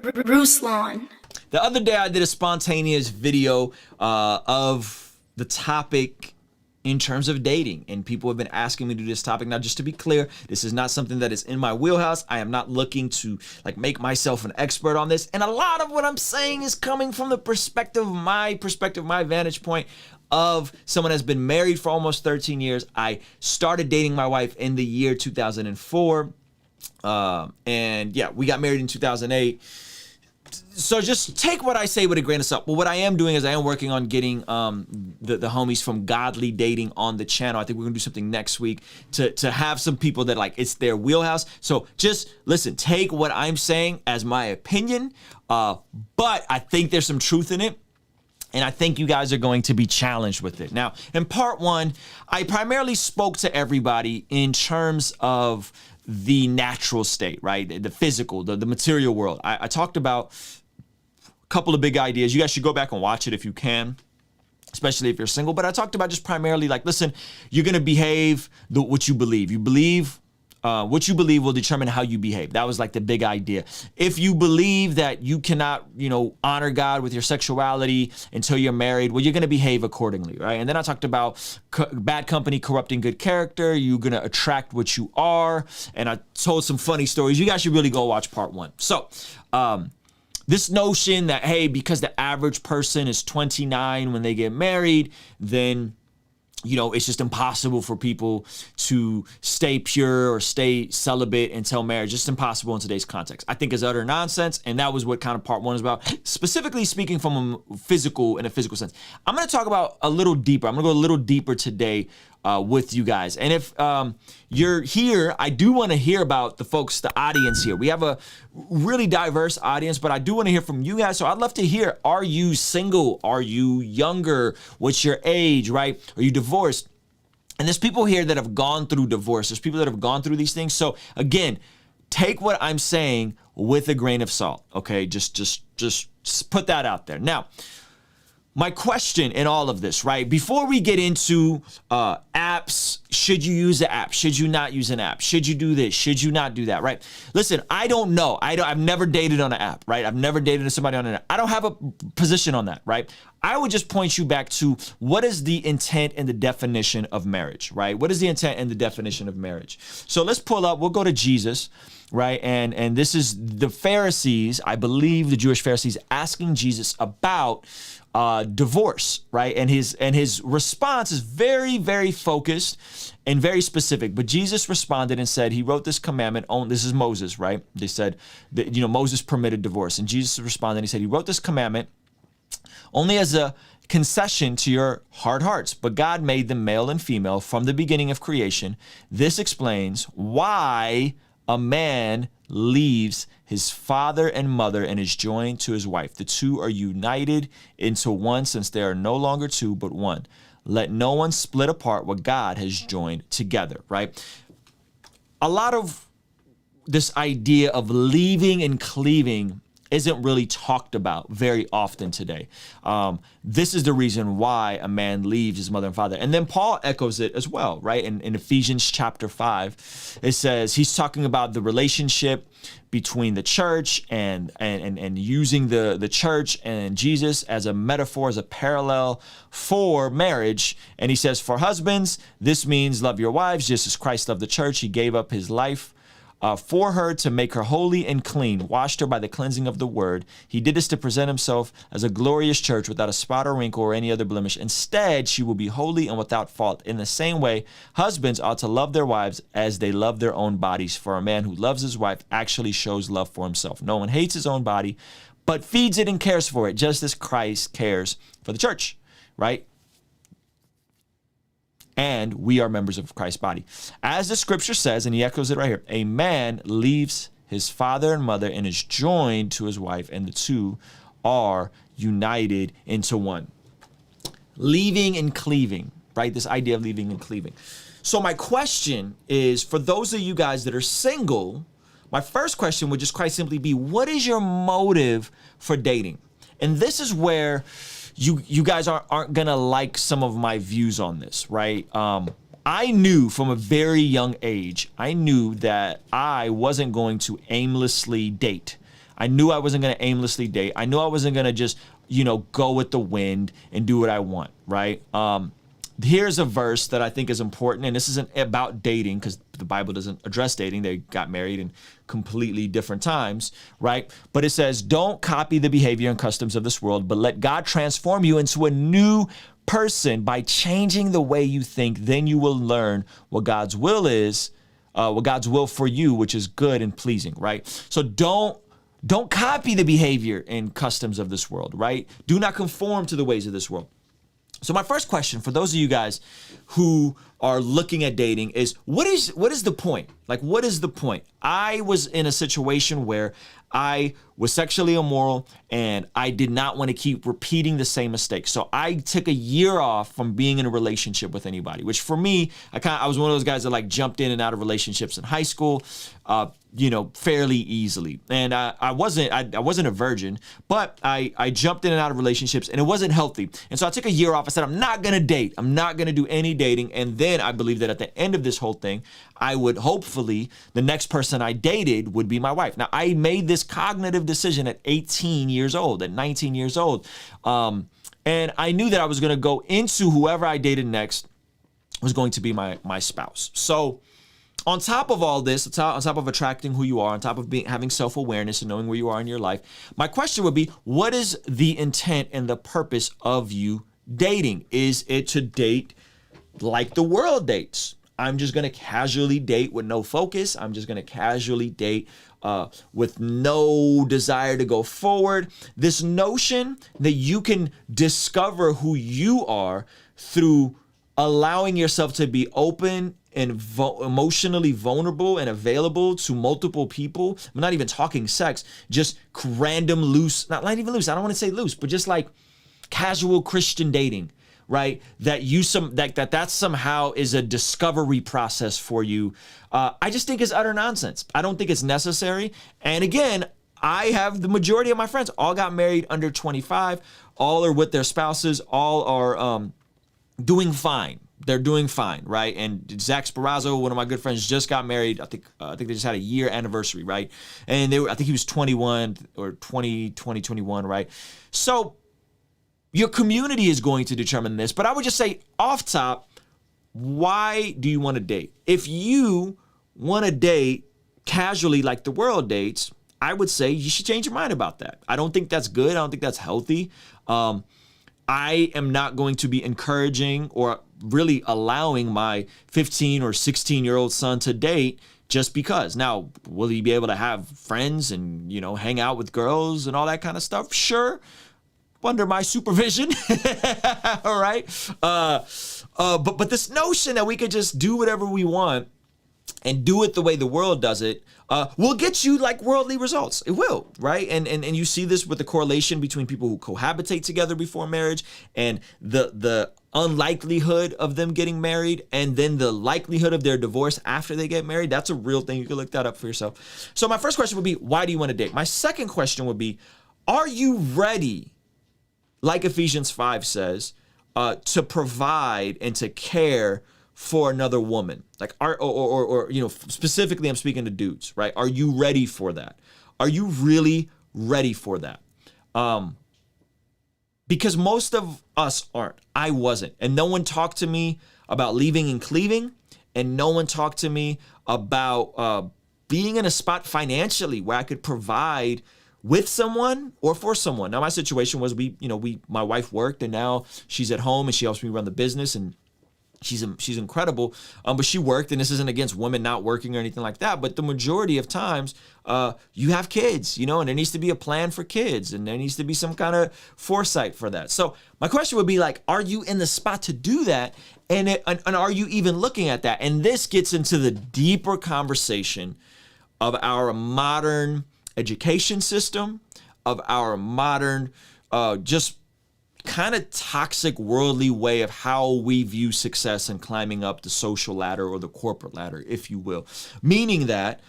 Ruslan. The other day I did a spontaneous video of the topic in terms of dating, and people have been asking me to do this topic. Now, just to be clear, this is not something that is in my wheelhouse. I am not looking to make myself an expert on this, and a lot of what I'm saying is coming from the perspective, my vantage point of someone that's been married for almost 13 years. I started dating my wife in the year 2004, and yeah, we got married in 2008. So just take what I say with a grain of salt. But what I am doing is I am working on getting the homies from Godly Dating on the channel. I think we're gonna do something next week to have some people that it's their wheelhouse. So just listen, take what I'm saying as my opinion, but I think there's some truth in it. And I think you guys are going to be challenged with it. Now, in part one, I primarily spoke to everybody in terms of the natural state, right? The physical, the material world. I talked about a couple of big ideas. You guys should go back and watch it if you can, especially if you're single. But I talked about just primarily listen, you're going to behave what you believe. What you believe will determine how you behave. That was the big idea. If you believe that you cannot, honor God with your sexuality until you're married, well, you're going to behave accordingly, right? And then I talked about bad company corrupting good character. You're going to attract what you are. And I told some funny stories. You guys should really go watch part one. So, this notion that, hey, because the average person is 29 when they get married, then it's just impossible for people to stay pure or stay celibate until marriage. Just impossible in today's context. I think is utter nonsense, and that was what kind of part one is about. Specifically speaking from a physical sense. I'm going to talk about a little deeper. I'm going to go a little deeper today with you guys. And if you're here, I do want to hear about the folks, the audience here. We have a really diverse audience, but I do want to hear from you guys. So I'd love to hear, are you single? Are you younger? What's your age, right? Are you divorced? And there's people here that have gone through divorce. There's people that have gone through these things. So again, take what I'm saying with a grain of salt, okay? Just put that out there. Now, my question in all of this, right? Before we get into apps, should you use an app? Should you not use an app? Should you do this? Should you not do that, right? Listen, I don't know. I've never dated on an app, right? I've never dated somebody on an app. I don't have a position on that, right? I would just point you back to what is the intent and the definition of marriage, right? What is the intent and the definition of marriage? So let's pull up, we'll go to Jesus, right? And this is the Pharisees, I believe the Jewish Pharisees asking Jesus about divorce, right? And his response is very, very focused and very specific. But Jesus responded and said, he wrote this commandment on, this is Moses, right? They said that, Moses permitted divorce. And Jesus responded and he said, he wrote this commandment only as a concession to your hard hearts, but God made them male and female from the beginning of creation. This explains why a man leaves his father and mother and is joined to his wife. The two are united into one, since they are no longer two, but one. Let no one split apart what God has joined together, right? A lot of this idea of leaving and cleaving isn't really talked about very often today. This is the reason why a man leaves his mother and father. And then Paul echoes it as well, right? In Ephesians chapter 5, it says he's talking about the relationship between the church and using the church and Jesus as a metaphor, as a parallel for marriage. And he says, for husbands, this means love your wives just as Christ loved the church. He gave up his life for her to make her holy and clean, washed her by the cleansing of the word. He did this to present himself as a glorious church without a spot or wrinkle or any other blemish. Instead, she will be holy and without fault. In the same way, husbands ought to love their wives as they love their own bodies. For a man who loves his wife actually shows love for himself. No one hates his own body, but feeds it and cares for it, just as Christ cares for the church, right? And we are members of Christ's body. As the scripture says, and he echoes it right here, a man leaves his father and mother and is joined to his wife, and the two are united into one. Leaving and cleaving, right? This idea of leaving and cleaving. So my question is, for those of you guys that are single, my first question would just quite simply be, what is your motive for dating? And this is where you guys aren't gonna like some of my views on this, right? I knew from a very young age, I knew that I wasn't going to aimlessly date. I knew I wasn't going to aimlessly date. I knew I wasn't going to just, go with the wind and do what I want, right? Here's a verse that I think is important, and this isn't about dating because the Bible doesn't address dating. They got married in completely different times, right? But it says, don't copy the behavior and customs of this world, but let God transform you into a new person by changing the way you think. Then you will learn what God's will is, what God's will for you, which is good and pleasing, right? So don't copy the behavior and customs of this world, right? Do not conform to the ways of this world. So my first question for those of you guys who are looking at dating is, what is the point? Like, what is the point? I was in a situation where I was sexually immoral and I did not want to keep repeating the same mistakes. So I took a year off from being in a relationship with anybody, which for me, I was one of those guys that like jumped in and out of relationships in high school, fairly easily. And I wasn't a virgin, but I jumped in and out of relationships and it wasn't healthy. And so I took a year off. I said, I'm not going to date. I'm not going to do any dating. And then I believe that at the end of this whole thing, I would hopefully, the next person I dated would be my wife. Now, I made this cognitive decision at 18 years old, at 19 years old. And I knew that I was going to go into whoever I dated next was going to be my spouse. So on top of all this, on top of attracting who you are, on top of having self-awareness and knowing where you are in your life, my question would be, what is the intent and the purpose of you dating? Is it to date like the world dates? I'm just going to casually date with no focus. I'm just going to casually date with no desire to go forward. This notion that you can discover who you are through allowing yourself to be open and emotionally vulnerable and available to multiple people. I'm not even talking sex, just random loose, not even loose. I don't want to say loose, but just like casual Christian dating. Right? That somehow is a discovery process for you. I just think it's utter nonsense. I don't think it's necessary. And again, I have the majority of my friends all got married under 25. All are with their spouses. All are doing fine. They're doing fine, right? And Zach Sparazzo, one of my good friends, just got married. I think they just had a year anniversary, right? And I think he was 21 or 21, right? So your community is going to determine this, but I would just say off top, why do you want to date? If you want to date casually like the world dates, I would say you should change your mind about that. I don't think that's good. I don't think that's healthy. I am not going to be encouraging or really allowing my 15 or 16-year-old son to date just because. Now, will he be able to have friends and, hang out with girls and all that kind of stuff? Sure. Under my supervision. All right. But this notion that we could just do whatever we want and do it the way the world does it will get you like worldly results. It will, right? And you see this with the correlation between people who cohabitate together before marriage and the unlikelihood of them getting married and then the likelihood of their divorce after they get married. That's a real thing. You can look that up for yourself. So my first question would be, why do you want to date? My second question would be, are you ready, like Ephesians 5 says, to provide and to care for another woman? Like, specifically, I'm speaking to dudes, right? Are you ready for that? Are you really ready for that? Because most of us aren't. I wasn't. And no one talked to me about leaving and cleaving. And no one talked to me about being in a spot financially where I could provide with someone or for someone. Now, my situation was my wife worked and now she's at home and she helps me run the business and she's incredible. But she worked, and this isn't against women not working or anything like that. But the majority of times you have kids, and there needs to be a plan for kids and there needs to be some kind of foresight for that. So my question would be like, are you in the spot to do that? And are you even looking at that? And this gets into the deeper conversation of our modern education system, of our modern, just kind of toxic worldly way of how we view success and climbing up the social ladder or the corporate ladder, if you will. Meaning that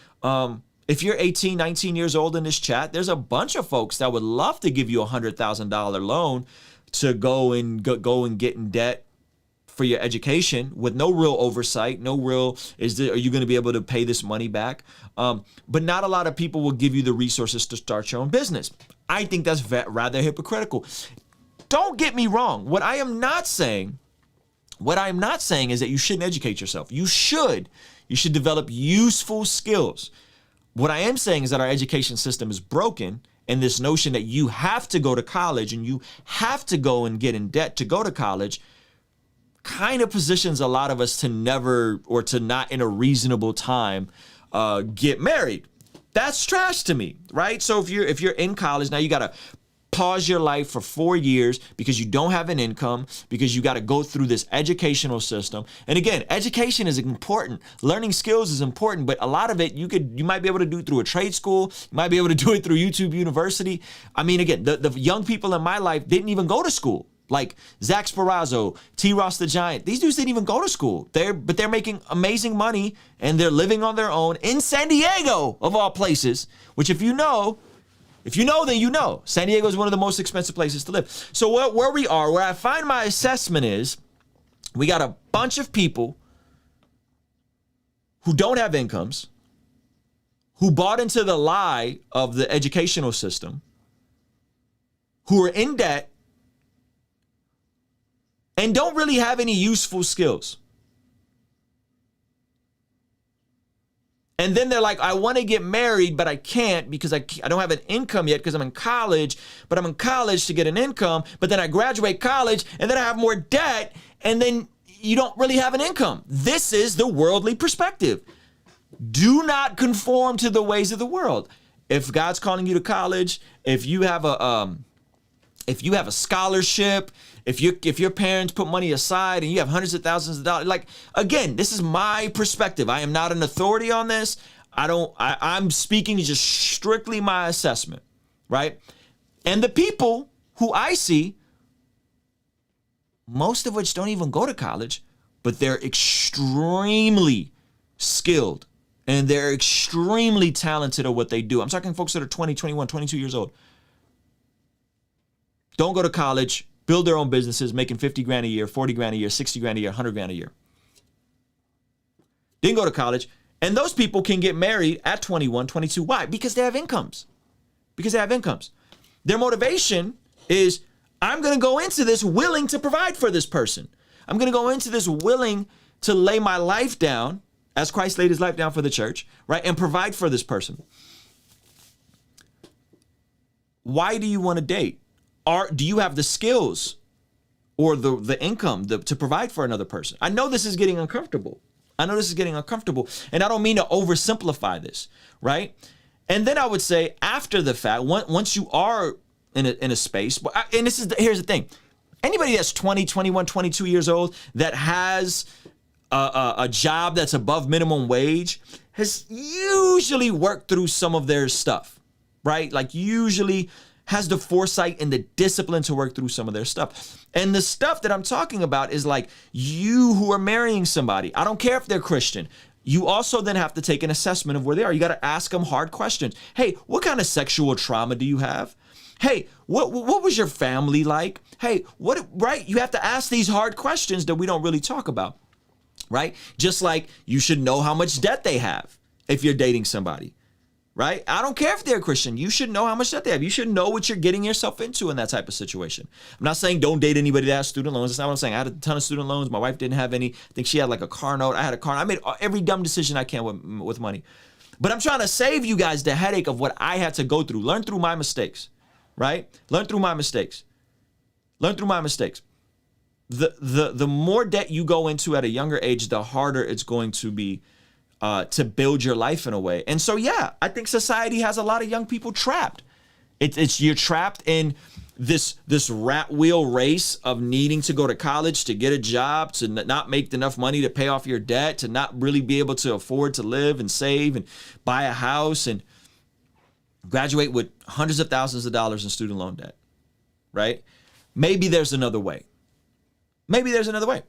if you're 18, 19 years old in this chat, there's a bunch of folks that would love to give you $100,000 loan to go and get in debt for your education with no real oversight, no real, are you going to be able to pay this money back? But not a lot of people will give you the resources to start your own business. I think that's rather hypocritical. Don't get me wrong. What I am not saying is that you shouldn't educate yourself. You should develop useful skills. What I am saying is that our education system is broken, and this notion that you have to go to college and you have to go and get in debt to go to college kind of positions a lot of us to never, or to not in a reasonable time, get married. That's trash to me, right? So if you're in college now, you got to pause your life for 4 years because you don't have an income, because you got to go through this educational system. And again, education is important. Learning skills is important, but a lot of it you might be able to do through a trade school. You might be able to do it through YouTube University. I mean, again, the young people in my life didn't even go to school. Like Zach Sparazzo, T. Ross the Giant. These dudes didn't even go to school. But they're making amazing money and they're living on their own in San Diego, of all places, which if you know, then you know. San Diego is one of the most expensive places to live. So where I find my assessment is, we got a bunch of people who don't have incomes, who bought into the lie of the educational system, who are in debt, and don't really have any useful skills. And then they're like, I want to get married, but I can't because I don't have an income yet because I'm in college, but I'm in college to get an income. But then I graduate college and then I have more debt and then you don't really have an income. This is the worldly perspective. Do not conform to the ways of the world. If God's calling you to college, if you have a scholarship, if your parents put money aside and you have hundreds of thousands of dollars, like, again, this is my perspective. I am not an authority on this. I'm speaking just strictly my assessment, right? And the people who I see, most of which don't even go to college, but they're extremely skilled and they're extremely talented at what they do. I'm talking folks that are 20, 21, 22 years old. Don't go to college, build their own businesses, making 50 grand a year, 40 grand a year, 60 grand a year, 100 grand a year. Didn't go to college. And those people can get married at 21, 22. Why? Because they have incomes. Their motivation is, I'm going to go into this willing to provide for this person. I'm going to go into this willing to lay my life down as Christ laid his life down for the church, right? And provide for this person. Why do you want to date? Do you have the skills or the income to provide for another person? I know this is getting uncomfortable. And I don't mean to oversimplify this, right? And then I would say after the fact, once you are in a space, and here's the thing. Anybody that's 20, 21, 22 years old that has a job that's above minimum wage has usually worked through some of their stuff, right? Like usually has the foresight and the discipline to work through some of their stuff. And the stuff that I'm talking about is like you who are marrying somebody. I don't care if they're Christian. You also then have to take an assessment of where they are. You got to ask them hard questions. Hey, what kind of sexual trauma do you have? Hey, what was your family like? Hey, right? You have to ask these hard questions that we don't really talk about, right? Just like you should know how much debt they have if you're dating somebody. Right? I don't care if they're a Christian. You should know how much debt they have. You should know what you're getting yourself into in that type of situation. I'm not saying don't date anybody that has student loans. That's not what I'm saying. I had a ton of student loans. My wife didn't have any. I think she had like a car note. I had a car note. I made every dumb decision I can with money. But I'm trying to save you guys the headache of what I had to go through. Learn through my mistakes. Right? Learn through my mistakes. The more debt you go into at a younger age, the harder it's going to be to build your life in a way. And so, yeah, I think society has a lot of young people trapped. You're trapped in this rat wheel race of needing to go to college, to get a job, to not make enough money to pay off your debt, to not really be able to afford to live and save and buy a house and graduate with hundreds of thousands of dollars in student loan debt, right? Maybe there's another way. Maybe there's another way.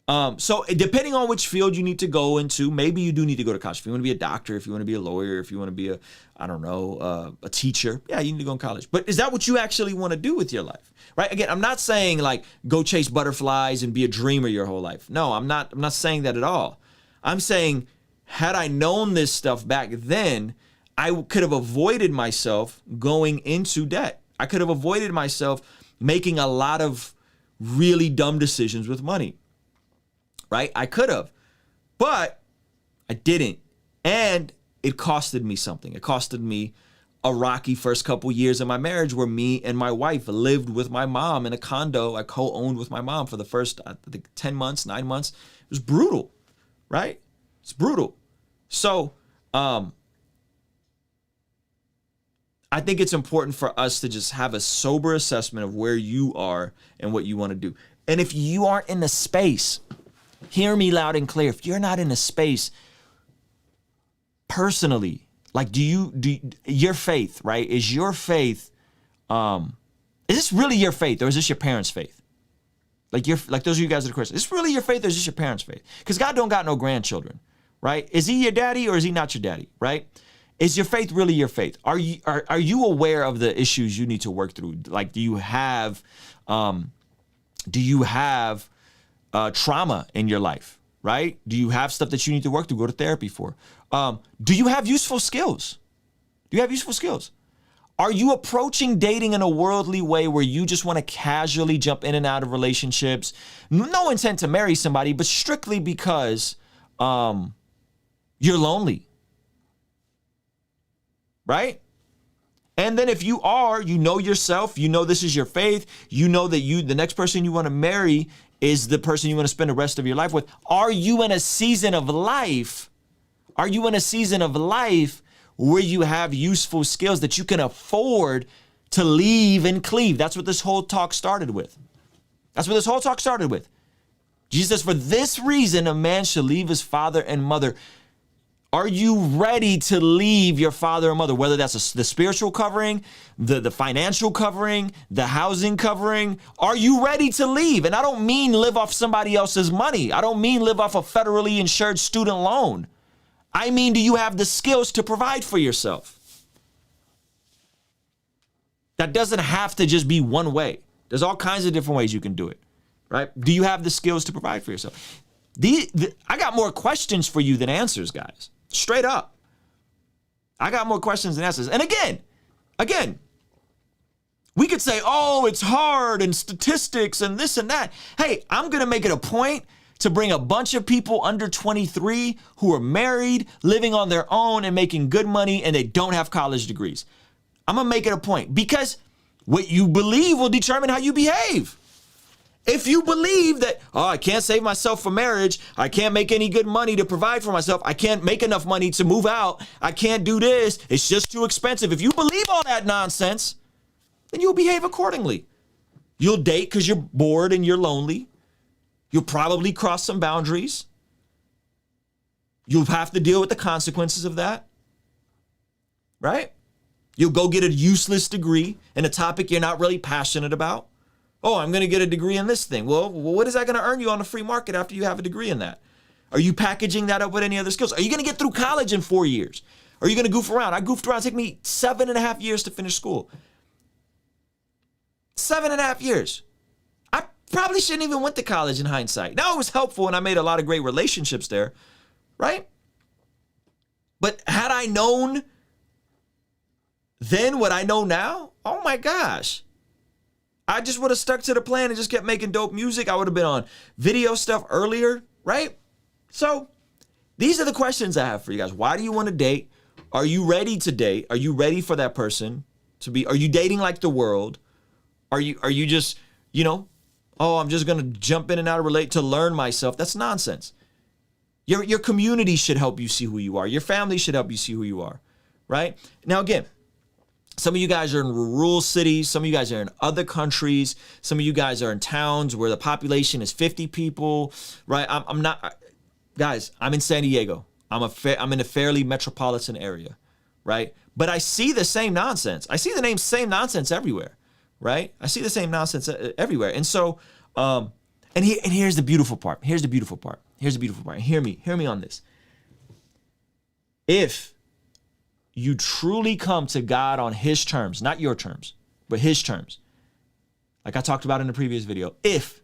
So depending on which field you need to go into, maybe you do need to go to college. If you want to be a doctor, if you want to be a lawyer, if you want to be a teacher, yeah, you need to go to college. But is that what you actually want to do with your life? Right? Again, I'm not saying like go chase butterflies and be a dreamer your whole life. No, I'm not saying that at all. I'm saying had I known this stuff back then, I could have avoided myself going into debt. I could have avoided myself making a lot of really dumb decisions with money. Right? I could have, but I didn't. And it costed me something. It costed me a rocky first couple years of my marriage where me and my wife lived with my mom in a condo I co-owned with my mom for the first, I think, 10 months, 9 months. It was brutal, right? It's brutal. So I think it's important for us to just have a sober assessment of where you are and what you want to do. And if you aren't in the space, hear me loud and clear. If you're not in a space personally, like do your faith, right? Is your faith, is this really your faith or is this your parents' faith? Like those of you guys that are Christians, is this really your faith or is this your parents' faith? Because God don't got no grandchildren, right? Is he your daddy or is he not your daddy, right? Is your faith really your faith? Are you aware of the issues you need to work through? Like, do you have trauma in your life, right? Do you have stuff that you need to work through, go to therapy for? Do you have useful skills? Do you have useful skills? Are you approaching dating in a worldly way where you just want to casually jump in and out of relationships? No intent to marry somebody, but strictly because you're lonely, right? And then if you are, you know yourself, you know this is your faith, you know that the next person you want to marry is the person you want to spend the rest of your life with. Are you in a season of life? Are you in a season of life where you have useful skills that you can afford to leave and cleave? That's what this whole talk started with. That's what this whole talk started with. Jesus says, for this reason, a man shall leave his father and mother. Are you ready to leave your father and mother? Whether that's the spiritual covering, the financial covering, the housing covering. Are you ready to leave? And I don't mean live off somebody else's money. I don't mean live off a federally insured student loan. I mean, do you have the skills to provide for yourself? That doesn't have to just be one way. There's all kinds of different ways you can do it, right? Do you have the skills to provide for yourself? I got more questions for you than answers, guys. Straight up. I got more questions than answers. And again, we could say, oh, it's hard and statistics and this and that. Hey, I'm going to make it a point to bring a bunch of people under 23 who are married, living on their own and making good money, and they don't have college degrees. I'm going to make it a point because what you believe will determine how you behave. If you believe that, oh, I can't save myself for marriage, I can't make any good money to provide for myself, I can't make enough money to move out, I can't do this, it's just too expensive. If you believe all that nonsense, then you'll behave accordingly. You'll date because you're bored and you're lonely. You'll probably cross some boundaries. You'll have to deal with the consequences of that, right? You'll go get a useless degree in a topic you're not really passionate about. Oh, I'm going to get a degree in this thing. Well, what is that going to earn you on the free market after you have a degree in that? Are you packaging that up with any other skills? Are you going to get through college in 4 years? Are you going to goof around? I goofed around. It took me 7.5 years to finish school. 7.5 years. I probably shouldn't even went to college in hindsight. Now it was helpful and I made a lot of great relationships there, right? But had I known then what I know now, oh my gosh. I just would have stuck to the plan and just kept making dope music. I would have been on video stuff earlier, right? So these are the questions I have for you guys. Why do you want to date? Are you ready to date? Are you ready for that person to be? Are you dating like the world? Are you just, oh, I'm just going to jump in and out of relate to learn myself? That's nonsense. Your community should help you see who you are. Your family should help you see who you are, right? Now, again, some of you guys are in rural cities. Some of you guys are in other countries. Some of you guys are in towns where the population is 50 people, right? I'm not, guys, I'm in San Diego. I'm in a fairly metropolitan area, right? But I see the same nonsense. I see the same nonsense everywhere, right? I see the same nonsense everywhere. And so And here's the beautiful part. Here's the beautiful part. Here's the beautiful part. Hear me on this. If you truly come to God on his terms, not your terms, but his terms, like I talked about in the previous video, if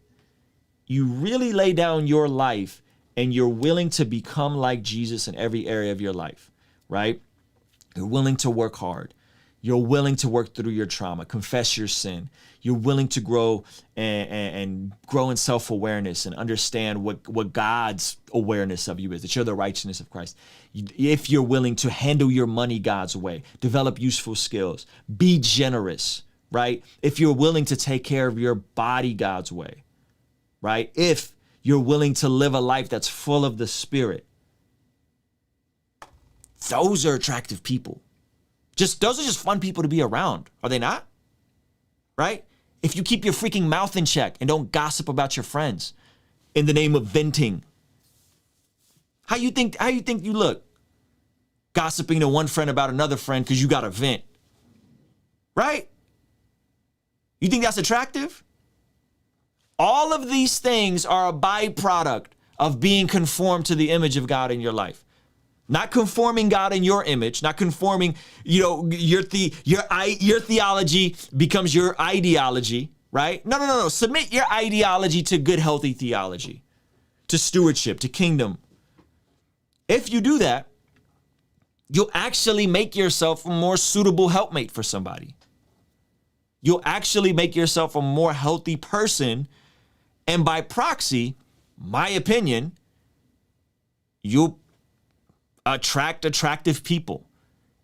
you really lay down your life and you're willing to become like Jesus in every area of your life, right? You're willing to work hard. You're willing to work through your trauma, confess your sin. You're willing to grow and grow in self-awareness and understand what God's awareness of you is, that you're the righteousness of Christ. If you're willing to handle your money God's way, develop useful skills, be generous, right? If you're willing to take care of your body God's way, right? If you're willing to live a life that's full of the Spirit, those are attractive people. Those are just fun people to be around, are they not? Right? If you keep your freaking mouth in check and don't gossip about your friends in the name of venting, how you think you look? Gossiping to one friend about another friend because you got to vent. Right? You think that's attractive? All of these things are a byproduct of being conformed to the image of God in your life. Not conforming God in your image, not conforming, your theology becomes your ideology, right? No. Submit your ideology to good, healthy theology, to stewardship, to kingdom. If you do that, you'll actually make yourself a more suitable helpmate for somebody. You'll actually make yourself a more healthy person. And by proxy, my opinion, you'll attract attractive people.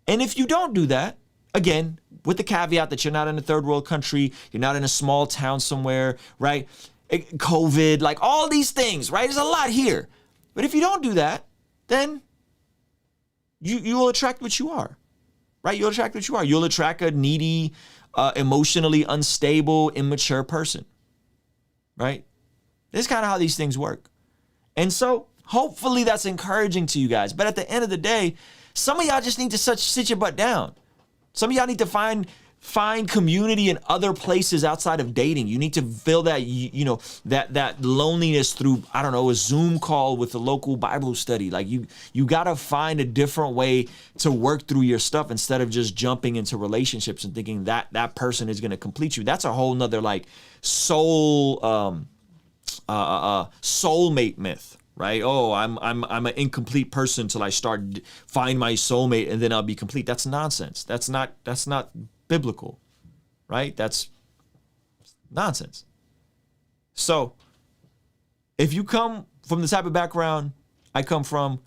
And if you don't do that, again, with the caveat that you're not in a third world country, you're not in a small town somewhere, right? COVID, like all these things, right? There's a lot here. But if you don't do that, then you will attract what you are, right? You'll attract what you are. You'll attract a needy, emotionally unstable, immature person, right? This is kind of how these things work. And so hopefully that's encouraging to you guys. But at the end of the day, some of y'all just need to sit your butt down. Some of y'all need to find community in other places outside of dating. You need to fill that, that loneliness through, I don't know, a Zoom call with a local Bible study. Like you got to find a different way to work through your stuff instead of just jumping into relationships and thinking that person is going to complete you. That's a whole nother like soulmate myth. Right? Oh, I'm an incomplete person till I find my soulmate and then I'll be complete. That's nonsense. That's not biblical. Right? That's nonsense. So, if you come from the type of background I come from,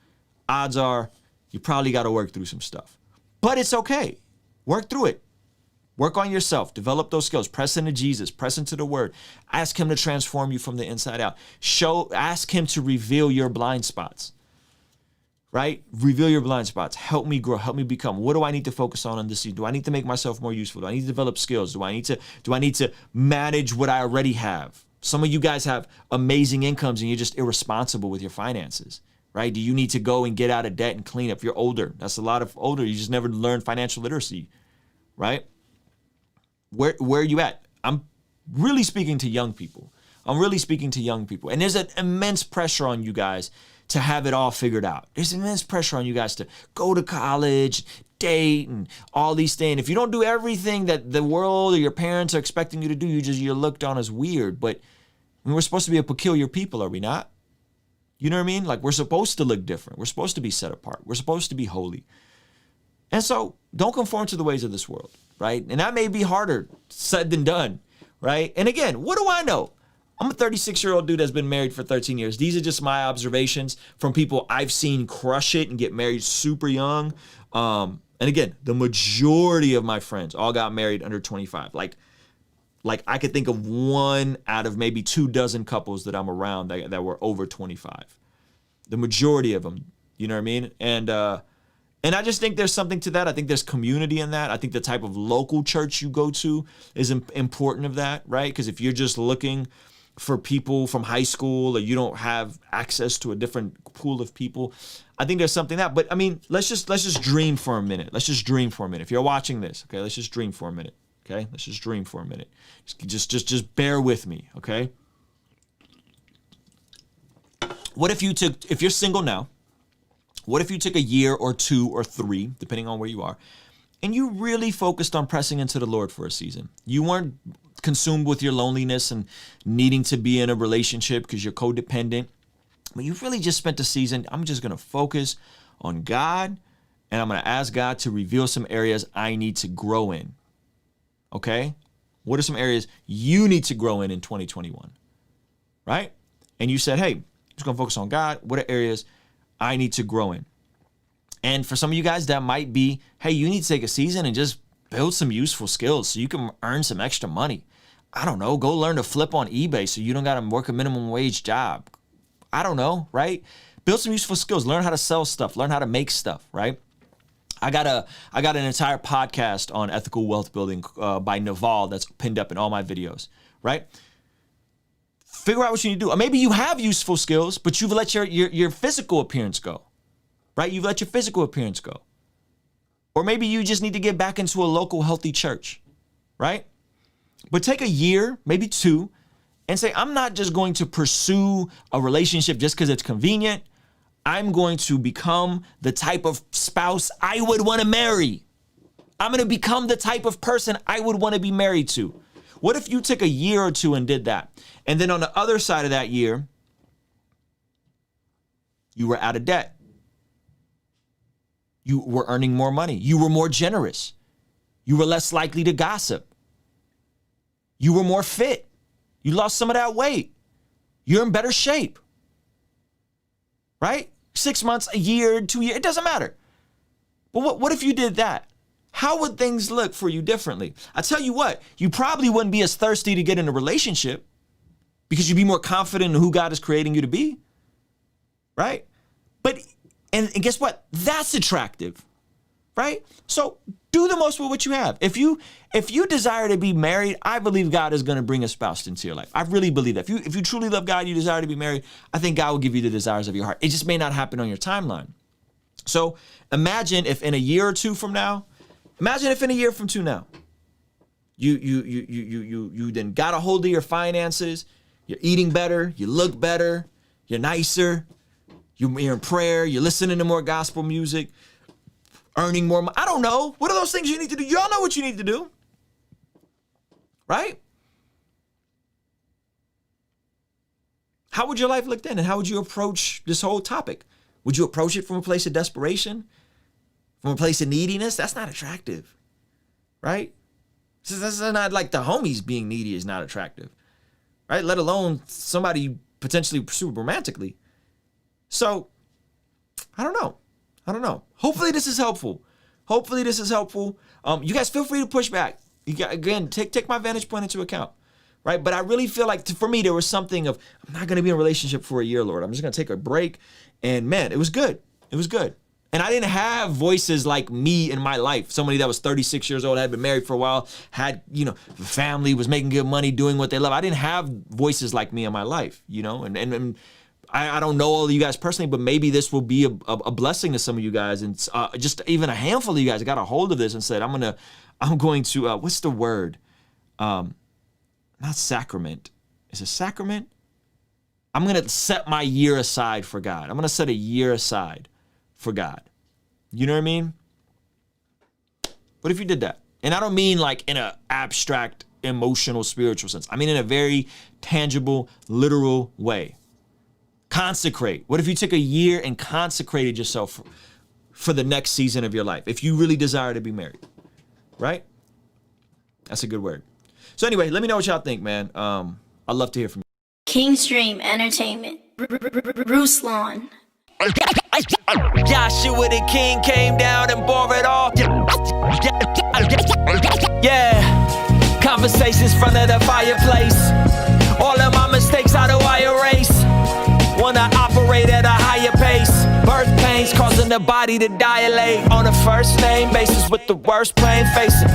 odds are you probably got to work through some stuff. But it's okay. Work through it. Work on yourself, develop those skills, press into Jesus, press into the word, ask him to transform you from the inside out. Ask him to reveal your blind spots, right? Reveal your blind spots. Help me grow, help me become. What do I need to focus on this season? Do I need to make myself more useful? Do I need to develop skills? Do I need to manage what I already have? Some of you guys have amazing incomes and you're just irresponsible with your finances, right? Do you need to go and get out of debt and clean up? You're older. That's a lot of older. You just never learned financial literacy, right? Where are you at? I'm really speaking to young people. And there's an immense pressure on you guys to have it all figured out. There's immense pressure on you guys to go to college, date, and all these things. If you don't do everything that the world or your parents are expecting you to do, you're looked on as weird. But we're supposed to be a peculiar people, are we not? You know what I mean? Like we're supposed to look different. We're supposed to be set apart. We're supposed to be holy. And so don't conform to the ways of this world, right? And that may be harder said than done, right? And again, what do I know? I'm a 36-year-old dude that's been married for 13 years. These are just my observations from people I've seen crush it and get married super young. And again, the majority of my friends all got married under 25. Like I could think of one out of maybe 24 couples that I'm around that were over 25. The majority of them, you know what I mean? And I just think there's something to that. I think there's community in that. I think the type of local church you go to is important of that, right? Because if you're just looking for people from high school or you don't have access to a different pool of people, I think there's something that. But I mean, let's just dream for a minute. If you're watching this, okay, let's just dream for a minute. Okay, let's just dream for a minute. Just bear with me, okay? What if you took, if you're single now, what if you took a year or 2 or 3, depending on where you are, and you really focused on pressing into the Lord for a season? You weren't consumed with your loneliness and needing to be in a relationship because you're codependent, but you really just spent the season, I'm just going to focus on God, and I'm going to ask God to reveal some areas I need to grow in. Okay? What are some areas you need to grow in 2021? Right? And you said, hey, I'm just going to focus on God. What are areas I need to grow in? And for some of you guys, that might be, hey, you need to take a season and just build some useful skills so you can earn some extra money. I don't know, go learn to flip on eBay so you don't got to work a minimum wage job. I don't know, right? Build some useful skills, learn how to sell stuff, learn how to make stuff, right? I got an entire podcast on ethical wealth building by Naval that's pinned up in all my videos, right? Figure out what you need to do. Or maybe you have useful skills, but you've let your physical appearance go, right? You've let your physical appearance go. Or maybe you just need to get back into a local healthy church, right? But take a year, maybe 2, and say, I'm not just going to pursue a relationship just because it's convenient. I'm going to become the type of spouse I would want to marry. I'm going to become the type of person I would want to be married to. What if you took a year or 2 and did that? And then on the other side of that year, you were out of debt. You were earning more money. You were more generous. You were less likely to gossip. You were more fit. You lost some of that weight. You're in better shape. Right? 6 months, a year, 2 years, it doesn't matter. But what if you did that? How would things look for you differently? I tell you what, you probably wouldn't be as thirsty to get in a relationship because you'd be more confident in who God is creating you to be. Right? But, and guess what? That's attractive. Right? So do the most with what you have. If you desire to be married, I believe God is going to bring a spouse into your life. I really believe that. If you truly love God, you desire to be married, I think God will give you the desires of your heart. It just may not happen on your timeline. So imagine if in a year or 2 from now, imagine if in a year from 2 now, you then got a hold of your finances, you're eating better, you look better, you're nicer, you're in prayer, you're listening to more gospel music, earning more money. I don't know. What are those things you need to do? Y'all know what you need to do. Right? How would your life look then? And how would you approach this whole topic? Would you approach it from a place of desperation? From a place of neediness? That's not attractive. Right? This is not like the homies being needy is not attractive. Right? Let alone somebody you potentially pursue romantically. So, I don't know. Hopefully this is helpful. You guys feel free to push back. Again, take my vantage point into account, right? But I really feel like, for me, there was something of, I'm not going to be in a relationship for a year, Lord. I'm just going to take a break. And man, it was good. And I didn't have voices like me in my life. Somebody that was 36 years old, had been married for a while, had, family, was making good money, doing what they love. I didn't have voices like me in my life, and I don't know all of you guys personally, but maybe this will be a blessing to some of you guys. And just even a handful of you guys got a hold of this and said, I'm going to what's the word? Not sacrament. Is it sacrament? I'm going to set my year aside for God. I'm going to set a year aside for God. You know what I mean? What if you did that? And I don't mean like in an abstract, emotional, spiritual sense. I mean in a very tangible, literal way. Consecrate. What if you took a year and consecrated yourself for the next season of your life? If you really desire to be married, right? That's a good word. So anyway, let me know what y'all think, man. I'd love to hear from you. Kingstream Entertainment. Ruslan. Joshua the king came down and bore it all. Yeah. Conversations front of the fireplace. All of my mistakes out of I erase. Wanna operate at a higher pace. Birth pains causing the body to dilate. On a first name basis with the worst pain facing.